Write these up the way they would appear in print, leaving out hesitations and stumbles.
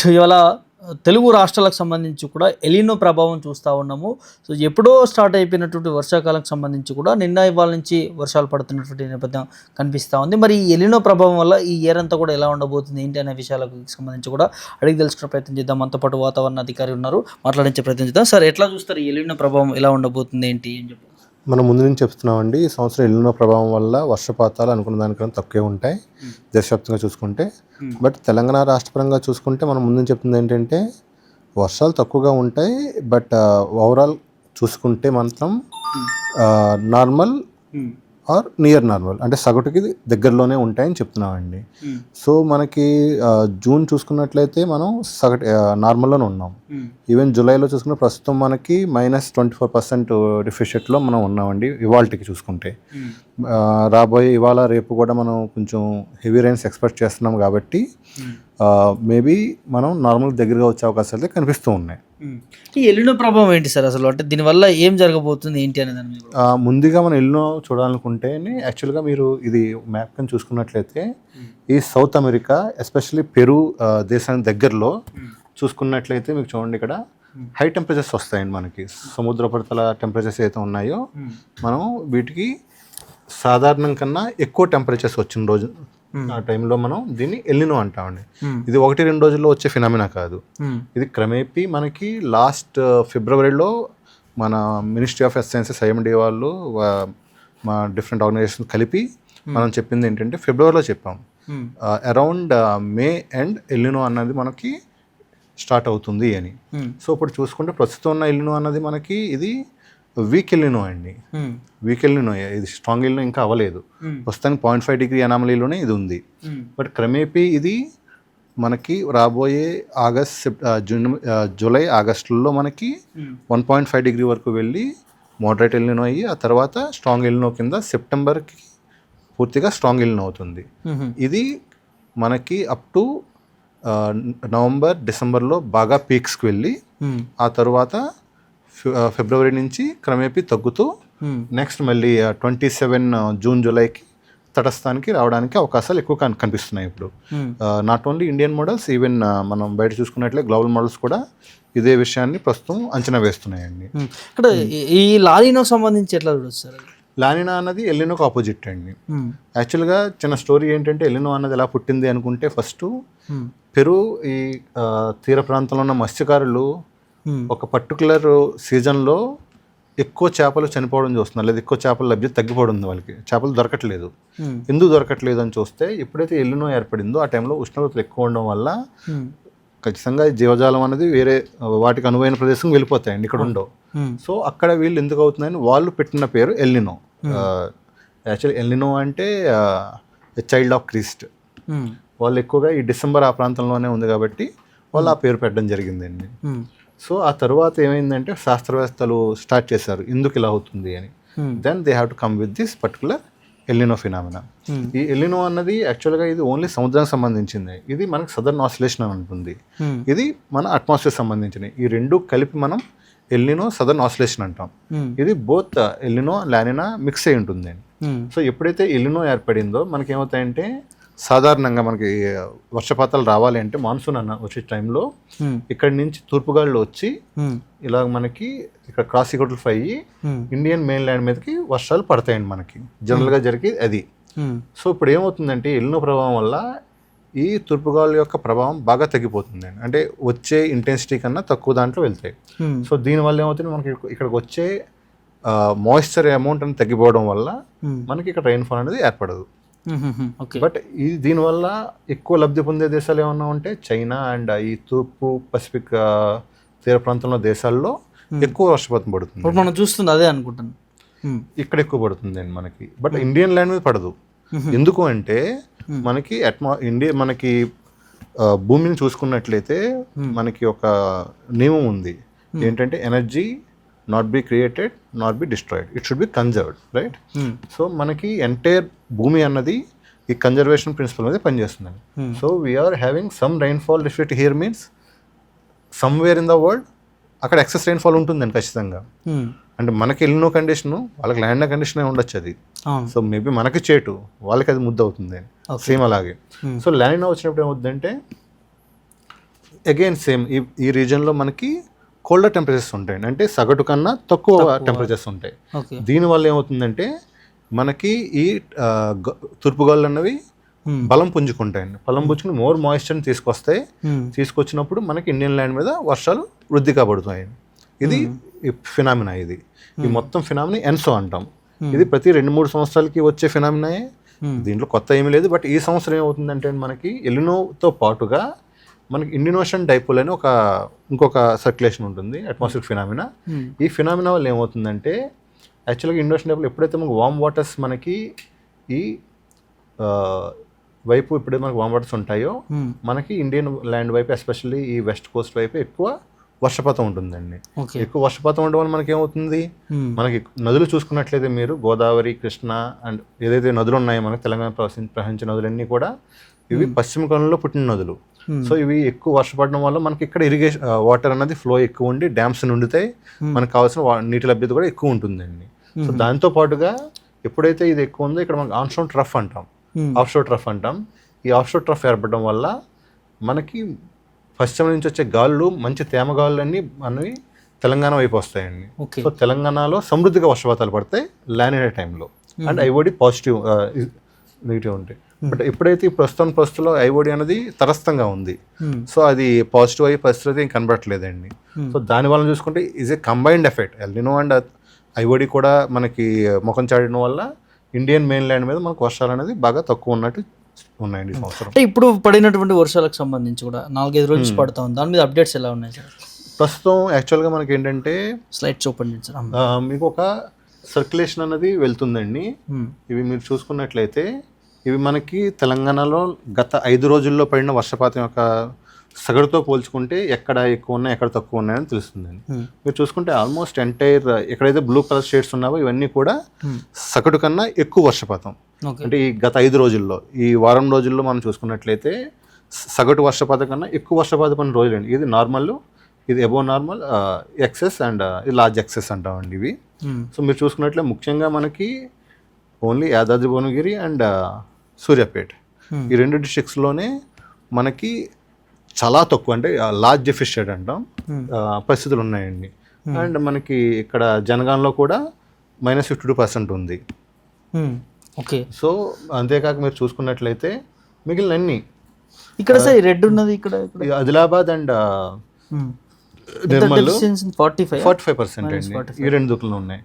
Right. ఇవాళ తెలుగు రాష్ట్రాలకు సంబంధించి కూడా ఎలినో ప్రభావం చూస్తూ ఉన్నాము. సో ఎప్పుడో స్టార్ట్ అయిపోయినటువంటి వర్షాకాలకు సంబంధించి కూడా నిన్న ఇవాళ నుంచి వర్షాలు పడుతున్నటువంటి నేపథ్యం కనిపిస్తూ ఉంది. మరి ఈ ఎలినో ప్రభావం వల్ల ఈ ఇయర్ అంతా కూడా ఎలా ఉండబోతుంది ఏంటి అనే విషయాలకు సంబంధించి కూడా అడిగి తెలుసుకునే ప్రయత్నం చేద్దాం. మనతో పాటు వాతావరణ అధికారి ఉన్నారు, మాట్లాడించే ప్రయత్నం చేద్దాం. సార్, ఎట్లా చూస్తారు ఈ ఎలినో ప్రభావం ఎలా ఉండబోతుంది ఏంటి అని చెప్పి? మనం ముందు నుంచి చెప్తున్నామండి, ఈ సంవత్సరం ఎల్నినో ప్రభావం వల్ల వర్షపాతాలు అనుకున్న దానికన్నా తక్కువే ఉంటాయి దేశవ్యాప్తంగా చూసుకుంటే. బట్ తెలంగాణ రాష్ట్రపరంగా చూసుకుంటే మనం ముందు చెప్తుంది ఏంటంటే వర్షాలు తక్కువగా ఉంటాయి. బట్ ఓవరాల్ చూసుకుంటే మాత్రం నార్మల్ ఆర్ నియర్ నార్మల్, అంటే సగటుకి దగ్గరలోనే ఉంటాయని చెప్తున్నామండి. సో మనకి జూన్ చూసుకున్నట్లయితే మనం సగటు నార్మల్లోనే ఉన్నాం. ఈవెన్ జూలైలో చూసుకున్న ప్రస్తుతం మనకి -24% డెఫిషియట్లో మనం ఉన్నామండి ఇవాళకి చూసుకుంటే. రాబోయే ఇవాళ రేపు కూడా మనం కొంచెం హెవీ రైన్స్ ఎక్స్పెక్ట్ చేస్తున్నాం కాబట్టి మేబీ మనం నార్మల్ దగ్గరగా వచ్చే అవకాశాలు అయితే కనిపిస్తూ ఉన్నాయి. ఈ ఎలినో ప్రభావం ఏంటి సార్ అసలు? అంటే దీనివల్ల ఏం జరగబోతుంది ఏంటి అనేది ముందుగా మనం ఎలినో చూడాలనుకుంటే యాక్చువల్గా మీరు ఇది మ్యాప్ కానీ చూసుకున్నట్లయితే ఈ సౌత్ అమెరికా ఎస్పెషల్లీ పెరు దేశానికి దగ్గరలో చూసుకున్నట్లయితే మీకు చూడండి, ఇక్కడ హై టెంపరేచర్స్ వస్తాయండి. మనకి సముద్ర ఉపరితల టెంపరేచర్స్ అయితే ఉన్నాయో మనం వీటికి సాధారణం కన్నా ఎక్కువ టెంపరేచర్స్ వచ్చిన రోజు ఆ టైంలో మనం దీన్ని ఎల్నినో అంటామండి. ఇది 1-2 రోజుల్లో వచ్చే ఫినామినా కాదు. ఇది క్రమేపీ మనకి లాస్ట్ ఫిబ్రవరిలో మన మినిస్ట్రీ ఆఫ్ సైన్సెస్ IMD వాళ్ళు మా డిఫరెంట్ ఆర్గనైజేషన్ కలిపి మనం చెప్పింది ఏంటంటే ఫిబ్రవరిలో చెప్పాం అరౌండ్ మే ఎండ్ ఎల్నినో అన్నది మనకి స్టార్ట్ అవుతుంది అని. సో ఇప్పుడు చూసుకుంటే ప్రస్తుతం ఉన్న ఎల్నినో అన్నది మనకి ఇది వీక్ ఎల్నినో అండి. వీక్ ఎల్నినో, ఇది స్ట్రాంగ్ ఎల్నినో ఇంకా అవ్వలేదు. ప్రస్తుతానికి 0.5 డిగ్రీ అనామలీలోనే ఇది ఉంది. బట్ క్రమేపీ ఇది మనకి రాబోయే జూలై ఆగస్టులో మనకి 1.5 డిగ్రీ వరకు వెళ్ళి మోడరేట్ ఎల్నినో అయ్యి ఆ తర్వాత స్ట్రాంగ్ ఎల్నినో కింద సెప్టెంబర్కి పూర్తిగా స్ట్రాంగ్ ఎల్నినో అవుతుంది. ఇది మనకి అప్ టు నవంబర్ డిసెంబర్లో బాగా పీక్స్కి వెళ్ళి ఆ తర్వాత ఫిబ్రవరి నుంచి క్రమేపీ తగ్గుతూ నెక్స్ట్ మళ్ళీ 27 జూన్ జూలైకి తటస్థానికి రావడానికి అవకాశాలు ఎక్కువ కనిపిస్తున్నాయి ఇప్పుడు. Not only Indian models, even మనం బయట చూసుకున్నట్లే గ్లోబల్ మోడల్స్ కూడా ఇదే విషయాన్ని ప్రస్తుతం అంచనా వేస్తున్నాయండి. ఇక్కడ ఈ లానినో సంబంధించి ఎట్లా చూడొచ్చు సార్? లానినా అన్నది ఎల్నినోకి ఆపోజిట్ అండి. యాక్చువల్గా చిన్న స్టోరీ ఏంటంటే ఎల్నినో అన్నది ఎలా పుట్టింది అనుకుంటే ఫస్ట్ పెరు ఈ తీర ప్రాంతంలో ఉన్న మత్స్యకారులు ఒక పర్టికులర్ సీజన్లో ఎక్కువ చేపలు చనిపోవడం చూస్తున్నారు, లేదా ఎక్కువ చేపల లభ్యత తగ్గిపోవడం ఉంది. వాళ్ళకి చేపలు దొరకట్లేదు. ఎందుకు దొరకట్లేదు అని చూస్తే ఎప్పుడైతే ఎల్నినో ఏర్పడిందో ఆ టైంలో ఉష్ణోగ్రతలు ఎక్కువ ఉండడం వల్ల ఖచ్చితంగా జీవజాలం అనేది వేరే వాటికి అనువైన ప్రదేశం వెళ్ళిపోతాయండి, ఇక్కడ ఉండవు. సో అక్కడ వీళ్ళు ఎందుకు అవుతుందని వాళ్ళు పెట్టిన పేరు ఎల్నినో. యాక్చువల్లీ ఎల్నినో అంటే చైల్డ్ ఆఫ్ క్రీస్ట్. వాళ్ళు ఎక్కువగా ఈ డిసెంబర్ ఆ ప్రాంతంలోనే ఉంది కాబట్టి వాళ్ళు ఆ పేరు పెట్టడం జరిగిందండి. సో ఆ తర్వాత ఏమైందంటే శాస్త్రవేత్తలు స్టార్ట్ చేశారు ఎందుకు ఇలా అవుతుంది అని. Then they have to come with this particular El Nino phenomena. ఈ ఎల్నినో అన్నది యాక్చువల్గా ఇది ఓన్లీ సముద్రానికి సంబంధించింది. ఇది మనకి సదర్న్ ఆసిలేషన్ అని ఉంటుంది. ఇది మన అట్మాస్ఫియర్ సంబంధించినవి. ఈ రెండు కలిపి మనం ఎల్నినో సదర్న్ ఆసిలేషన్ అంటాం. ఇది బోత్ ఎల్నినో లానినా మిక్స్ అయి ఉంటుంది. సో ఎప్పుడైతే ఎల్నినో ఏర్పడిందో మనకి ఏమవుతాయంటే సాధారణంగా మనకి వర్షపాతాలు రావాలి అంటే మాన్సూన్ అన్న వచ్చే టైంలో ఇక్కడి నుంచి తూర్పుగాళ్ళు వచ్చి ఇలా మనకి ఇక్కడ క్రాస్ ఈక్వల్ అయ్యి ఇండియన్ మెయిన్ ల్యాండ్ మీదకి వర్షాలు పడతాయండి మనకి జనరల్గా జరిగేది అది. సో ఇప్పుడు ఏమవుతుందంటే ఎల్నినో ప్రభావం వల్ల ఈ తూర్పుగాళ్ళ యొక్క ప్రభావం బాగా తగ్గిపోతుంది. అంటే వచ్చే ఇంటెన్సిటీ కన్నా తక్కువ దాంట్లో వెళ్తాయి. సో దీనివల్ల ఏమవుతుంది, మనకి ఇక్కడికి వచ్చే మాయిశ్చర్ అమౌంట్ అనేది తగ్గిపోవడం వల్ల మనకి ఇక్కడ రైన్ఫాల్ అనేది ఏర్పడదు. బట్ ఈ దీనివల్ల ఎక్కువ లబ్ధి పొందే దేశాలు ఏమన్నా ఉంటే చైనా అండ్ ఈ తూర్పు పసిఫిక్ తీర ప్రాంతంలో దేశాల్లో ఎక్కువ వర్షపాతం పడుతుంది. మనం చూస్తుంది అదే అనుకుంటాను, ఇక్కడ ఎక్కువ పడుతుంది అండి మనకి. బట్ ఇండియన్ ల్యాండ్ మీద పడదు. ఎందుకు అంటే మనకి మనకి భూమిని చూసుకున్నట్లయితే మనకి ఒక నియమం ఉంది ఏంటంటే energy not be created, not be destroyed, it should be conserved, right? So మనకి ఎంటైర్ భూమి అన్నది ఈ కన్జర్వేషన్ ప్రిన్సిపల్ మీద పనిచేస్తుందండి. So we are having some rainfall deficit here means somewhere in the world అక్కడ ఎక్సెస్ రైన్ఫాల్ ఉంటుందండి ఖచ్చితంగా. అంటే మనకి ఎల్నినో కండిషను వాళ్ళకి ల్యాండ్ కండిషన్ ఉండొచ్చు అది. సో మేబీ మనకి చేటు వాళ్ళకి అది ముద్ద అవుతుంది సేమ్ అలాగే. సో లానినా వచ్చినప్పుడు ఏమవుతుందంటే అగైన్ సేమ్ ఈ రీజన్లో మనకి కోల్డర్ టెంపరేచర్స్ ఉంటాయండి, అంటే సగటు కన్నా తక్కువ టెంపరేచర్స్ ఉంటాయి. ఓకే. దీనివల్ల ఏమవుతుందంటే మనకి ఈ తూర్పుగాలు అన్నవి బలం పుంజుకుంటాయండి. బలం పుంజుకుని మోర్ మాయిశ్చర్ని తీసుకొస్తాయి. తీసుకొచ్చినప్పుడు మనకి ఇండియన్ ల్యాండ్ మీద వర్షాలు వృద్ధి కాబడుతాయండి. ఇది ఫినామినా. ఇది ఈ మొత్తం ఫినామినా ఎన్సో అంటాం. ఇది ప్రతి 2-3 సంవత్సరాలకి వచ్చే ఫినామినాయే. దీంట్లో కొత్త ఏమీ లేదు. బట్ ఈ సంవత్సరం ఏమవుతుందంటే మనకి ఎలినోతో పాటుగా మనకి ఇండియన్ ఓషన్ డైపోల్ అని ఇంకొక సర్క్యులేషన్ ఉంటుంది, అట్మాస్ఫియర్ ఫినామినా. ఈ ఫినామినా వల్ల ఏమవుతుందంటే యాక్చువల్గా ఇండియన్ ఓషన్ డైపోల్ ఎప్పుడైతే మనకు వామ్ వాటర్స్ మనకి ఈ వైపు ఎప్పుడైతే మనకి వామ్ వాటర్స్ ఉంటాయో మనకి ఇండియన్ ల్యాండ్ వైపు ఎస్పెషల్లీ ఈ వెస్ట్ కోస్ట్ వైపు ఎక్కువ వర్షపాతం ఉంటుందండి. ఎక్కువ వర్షపాతం ఉండడం వల్ల మనకి ఏమవుతుంది, మనకి నదులు చూసుకున్నట్లయితే మీరు గోదావరి, కృష్ణ అండ్ ఏదైతే నదులు ఉన్నాయో మనకి తెలంగాణ ప్రవహించే నదులన్నీ కూడా ఇవి పశ్చిమ కనులలో పుట్టిన నదులు. సో ఇవి ఎక్కువ వర్షపడడం వల్ల మనకి ఇక్కడ ఇరిగేషన్ వాటర్ అనేది ఫ్లో ఎక్కువ ఉండి డ్యామ్స్ నిండుతాయి, మనకు కావాల్సిన నీటి లభ్యత కూడా ఎక్కువ ఉంటుందండి. సో దాంతో పాటుగా ఎప్పుడైతే ఇది ఎక్కువ ఉందో ఇక్కడ మనకి ఆన్షోర్ ట్రఫ్ అంటాం, ఆఫ్షోర్ ట్రఫ్ అంటాం. ఈ ఆఫ్షోర్ ట్రఫ్ ఏర్పడడం వల్ల మనకి పశ్చిమ నుంచి వచ్చే గాలులు, మంచి తేమ గాలులు అన్నీ మనవి తెలంగాణ వైపు వస్తాయండి. సో తెలంగాణలో సమృద్ధిగా వర్షపాతాలు పడతాయి లానినా టైంలో. అండ్ ఐఓడి పాజిటివ్ నెగిటివ్ ఉంటాయి. బట్ ఎప్పుడైతే ఈ పరిస్థితుల్లో ఐఓడి అనేది తటస్థంగా ఉంది, సో అది పాజిటివ్ అయ్యే పరిస్థితి ఏం కనబడట్లేదండి. సో దానివల్ల చూసుకుంటే is a combined effect. El Niño and IOD కూడా మనకి ముఖం చాడడం వల్ల ఇండియన్ మెయిన్ ల్యాండ్ మీద మనకు వర్షాలు అనేది బాగా తక్కువ ఉన్నట్టు ఉన్నాయండి ఈ సంవత్సరం. అంటే ఇప్పుడు పడినటువంటి వర్షాలకు సంబంధించి కూడా 4-5 రోజులు నుంచి పడతా ఉంది, దాని మీద అప్డేట్స్ ఎలా ఉన్నాయి సార్? ప్రస్తుతం యాక్చువల్గా మనకి ఏంటంటే స్లైడ్స్ ఓపెన్ చేయించారు, మీకు ఒక సర్క్యులేషన్ అనేది వెళ్తుందండి. ఇవి మీరు చూసుకున్నట్లయితే ఇవి మనకి తెలంగాణలో గత 5 రోజుల్లో పడిన వర్షపాతం యొక్క సగటుతో పోల్చుకుంటే ఎక్కడ ఎక్కువ ఉన్నాయి, ఎక్కడ తక్కువ ఉన్నాయని తెలుస్తుందండి. మీరు చూసుకుంటే ఆల్మోస్ట్ ఎంటైర్ ఎక్కడైతే బ్లూ కలర్ షేడ్స్ ఉన్నావో ఇవన్నీ కూడా సగటు కన్నా ఎక్కువ వర్షపాతం. అంటే ఈ గత 5 రోజుల్లో, ఈ వారం రోజుల్లో మనం చూసుకున్నట్లయితే సగటు వర్షపాతం కన్నా ఎక్కువ వర్షపాతం పడిన రోజులు అండి. ఇది నార్మల్, ఇది అబోవ్ నార్మల్, ఎక్సెస్ అండ్ ఇది లార్జ్ ఎక్సెస్ అంటామండి ఇవి. సో మీరు చూసుకున్నట్లే ముఖ్యంగా మనకి ఓన్లీ యాదాద్రి భువనగిరి అండ్ సూర్యాపేట్ ఈ 2 డిస్ట్రిక్ట్స్లోనే మనకి చాలా తక్కువ, అంటే లార్జ్ డెఫిషియట్ అంటాం పరిస్థితులు ఉన్నాయండి. అండ్ మనకి ఇక్కడ జనగాంలో కూడా -52% ఉంది. ఓకే. సో అంతేకాక మీరు చూసుకున్నట్లయితే మిగిలిన అన్ని ఇక్కడ సార్ రెడ్ ఉన్నది, ఇక్కడ ఆదిలాబాద్ అండ్ నిర్మల్ 45% అండి. ఈ 2 దుక్కులు ఉన్నాయి.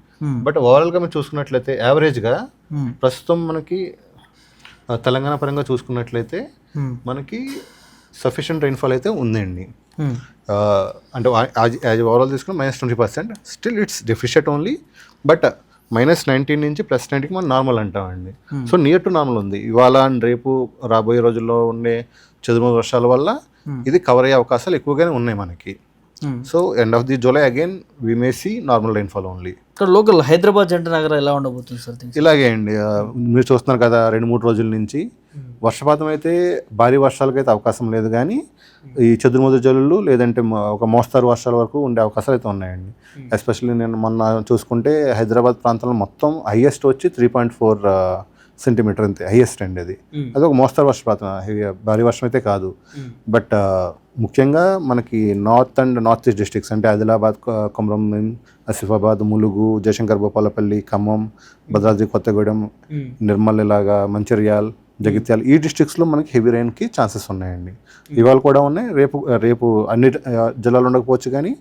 బట్ ఓవరాల్గా మీరు చూసుకున్నట్లయితే యావరేజ్గా ప్రస్తుతం మనకి తెలంగాణ పరంగా చూసుకున్నట్లయితే మనకి సఫిషియంట్ రైన్ఫాల్ అయితే ఉందండి. అంటే ఓవరాల్ తీసుకుని -20%, still it's deficit only. But -19 నుంచి +19కి మనం నార్మల్ అంటామండి. సో నియర్ టు నార్మల్ ఉంది. ఇవాళ అండ్ రేపు రాబోయే రోజుల్లో ఉండే చదువు వర్షాల వల్ల ఇది కవర్ అయ్యే అవకాశాలు ఎక్కువగానే ఉన్నాయి మనకి. So end of the July again we may see normal rainfall only. ఇక్కడ లోకల్ హైదరాబాద్ జంట నగరం ఎలా ఉండబోతుంది సార్? ఇలాగే అండి, మీరు చూస్తున్నారు కదా 2-3 రోజుల నుంచి వర్షపాతం అయితే భారీ వర్షాలకైతే అవకాశం లేదు, కానీ ఈ చెదురుమదురు జల్లులు లేదంటే ఒక మోస్తారు వర్షాల వరకు ఉండే అవకాశాలు అయితే ఉన్నాయండి. ఎస్పెషల్లీ నేను మొన్న చూసుకుంటే హైదరాబాద్ ప్రాంతంలో మొత్తం హైయెస్ట్ వచ్చి 3.4 సెంటీమీటర్ అంతే హైయెస్ట్ అండి. అది ఒక మోస్తరు వర్షపాతం, భారీ వర్షం అయితే కాదు. బట్ ముఖ్యంగా మనకి north and north east districts అంటే ఆదిలాబాద్, కొమరంభీం, ఆసిఫాబాద్, ములుగు, జయశంకర్ భూపాలపల్లి, ఖమ్మం, భద్రాద్రి కొత్తగూడెం, నిర్మల్, ఇలాగా మంచిర్యాల్, జగిత్యాల ఈ డిస్ట్రిక్ట్స్లో మనకి హెవీ రైన్కి ఛాన్సెస్ ఉన్నాయండి. ఇవాళ కూడా ఉన్నాయి, రేపు అన్ని జిల్లాలు ఉండకపోవచ్చు, కానీ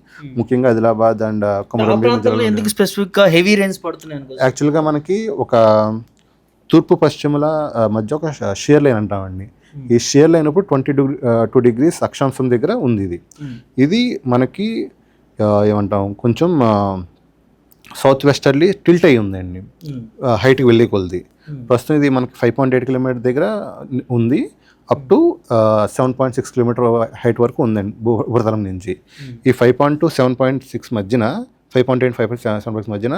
ముఖ్యంగా Adilabad and Komaram Bheem heavy rains పడుతున్నాయి. యాక్చువల్గా మనకి ఒక తూర్పు పశ్చిమల మధ్య ఒక షియర్ లైన్ అంటామండి. ఈ షియర్ లైన్ ఇప్పుడు 22 degrees అక్షాంశం దగ్గర ఉంది. ఇది మనకి ఏమంటాం కొంచెం సౌత్ వెస్టర్లీ టిల్ట్ అయ్యి ఉందండి, హైట్కి వెళ్ళే కొలది. ప్రస్తుతం ఇది మనకి 5.8 కిలోమీటర్ దగ్గర ఉంది, అప్ టు 7.6 కిలోమీటర్ హైట్ వరకు ఉందండి ఉపరితలం నుంచి. ఈ 5.2 7.6 మధ్యన 5.8 5.7 మధ్యన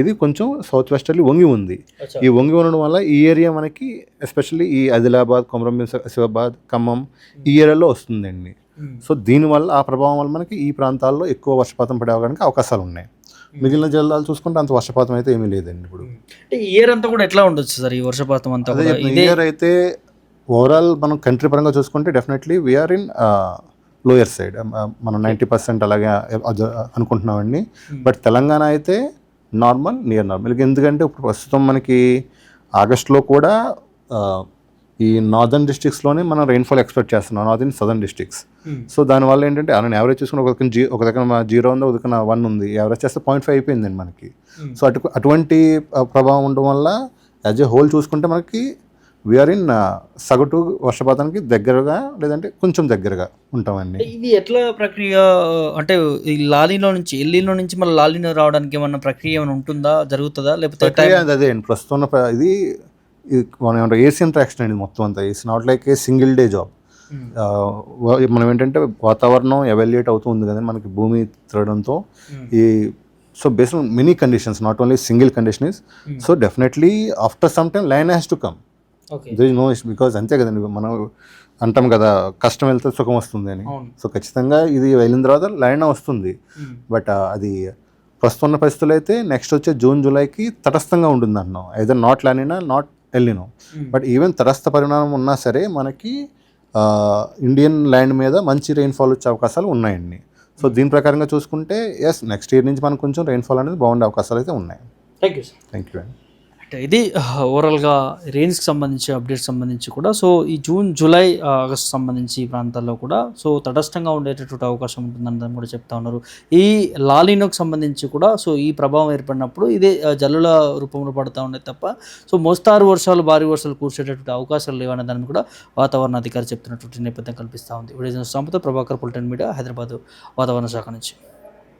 ఇది కొంచెం సౌత్ వెస్టర్లీ వంగి ఉంది. ఈ వంగి ఉండడం వల్ల ఈ ఏరియా మనకి ఎస్పెషల్లీ ఈ ఆదిలాబాద్, కొమరంభీం, ఆసిఫాబాద్, ఖమ్మం ఈ ఏరియాలో వస్తుందండి. సో దీనివల్ల ఆ ప్రభావం వల్ల మనకి ఈ ప్రాంతాల్లో ఎక్కువ వర్షపాతం పడే అవకాశాలు ఉన్నాయి. మిగిలిన జిల్లాలు చూసుకుంటే అంత వర్షపాతం అయితే ఏమీ లేదండి. ఇప్పుడు ఇయర్ అంతా కూడా ఎట్లా ఉండొచ్చు సార్ ఈ వర్షపాతం అంతా? ఇయర్ అయితే ఓవరాల్ మనం కంట్రీ పరంగా చూసుకుంటే definitely we are in lower side, మనం 90% అలాగే అనుకుంటున్నామండి. బట్ తెలంగాణ అయితే నార్మల్, నియర్ నార్మల్. ఎందుకంటే ఇప్పుడు ప్రస్తుతం మనకి ఆగస్టులో కూడా ఈ నార్దర్న్ డిస్ట్రిక్ట్స్లోనే మనం రెయిన్ఫాల్ ఎక్స్పెక్ట్ చేస్తున్నాం, నార్దర్న్ సదర్న్ డిస్ట్రిక్ట్స్. సో దానివల్ల ఏంటంటే ఆయన యావరేజ్ చూసుకుని ఒక దగ్గర 0 ఉంది, ఒక దగ్గర 1 ఉంది, యావరేజ్ చేస్తే 0.5 అయిపోయిందండి మనకి. సో అటువంటి ప్రభావం ఉండడం వల్ల యాజ్ ఏ హోల్ చూసుకుంటే మనకి వీఆర్ ఇన్ సగటు వర్షపాతానికి దగ్గరగా లేదంటే కొంచెం దగ్గరగా ఉంటామండి. ఇది ఎట్లా ప్రక్రియ, అంటే ఈ లాలీలో నుంచి ఎల్లీలో నుంచి మళ్ళీ లాలీలో రావడానికి ఏమన్నా ప్రక్రియ ఏమైనా ఉంటుందా, జరుగుతుందా, లేకపోతే అదే అండి ప్రస్తుతం ఉన్న ఇది మనం ఏమంటారు ఏసియన్ ట్రాక్షన్ అండి మొత్తం అంతా. It's not like a single day job. మనం ఏంటంటే వాతావరణం ఎవాల్యుయేట్ అవుతూ ఉంది కదండి మనకి భూమి తిరగడంతో. ఈ so based on many conditions, not only single condition is. So definitely after some time line has to come. There is no issue, because అంతే కదండి మనం అంటాం కదా కష్టం వెళ్తే సుఖం వస్తుంది అని. సో ఖచ్చితంగా ఇది వెళ్ళిన తర్వాత లైన్ వస్తుంది. బట్ అది ప్రస్తుతం ఉన్న పరిస్థితులు అయితే నెక్స్ట్ వచ్చే జూన్ జూలైకి తటస్థంగా ఉంటుంది అంటున్నాం. Either not La Niña not El Niño. But even తటస్థ పరిణామం ఉన్నా సరే మనకి ఇండియన్ ల్యాండ్ మీద మంచి రెయిన్ఫాల్ వచ్చే అవకాశాలు ఉన్నాయండి. సో దీని ప్రకారంగా చూసుకుంటే ఎస్ నెక్స్ట్ ఇయర్ నుంచి మనకు కొంచెం రెయిన్ఫాల్ అనేది బాగుండే అవకాశాలు అయితే ఉన్నాయి. Thank you sir. Thank you అండి. అంటే ఇది ఓవరాల్గా రెయిన్స్కి సంబంధించి అప్డేట్స్ సంబంధించి కూడా, సో ఈ జూన్ జూలై ఆగస్ట్ సంబంధించి ఈ ప్రాంతాల్లో కూడా సో తటస్థంగా ఉండేటటువంటి అవకాశం ఉంటుందని కూడా చెప్తా ఉన్నారు. ఈ లాలినోకి సంబంధించి కూడా సో ఈ ప్రభావం ఏర్పడినప్పుడు ఇదే జల్లుల రూపంలో పడుతూ ఉండే తప్ప సో మోస్తారు వర్షాలు, భారీ వర్షాలు కురిసేటటువంటి అవకాశాలు లేవనే దాన్ని కూడా వాతావరణ అధికారి చెప్తున్నటువంటి నేపథ్యం కల్పిస్తూ ఉంది. వీడియో సంపద ప్రభాకర్, పుల్టన్ మీడియా, హైదరాబాద్ వాతావరణ శాఖ నుంచి.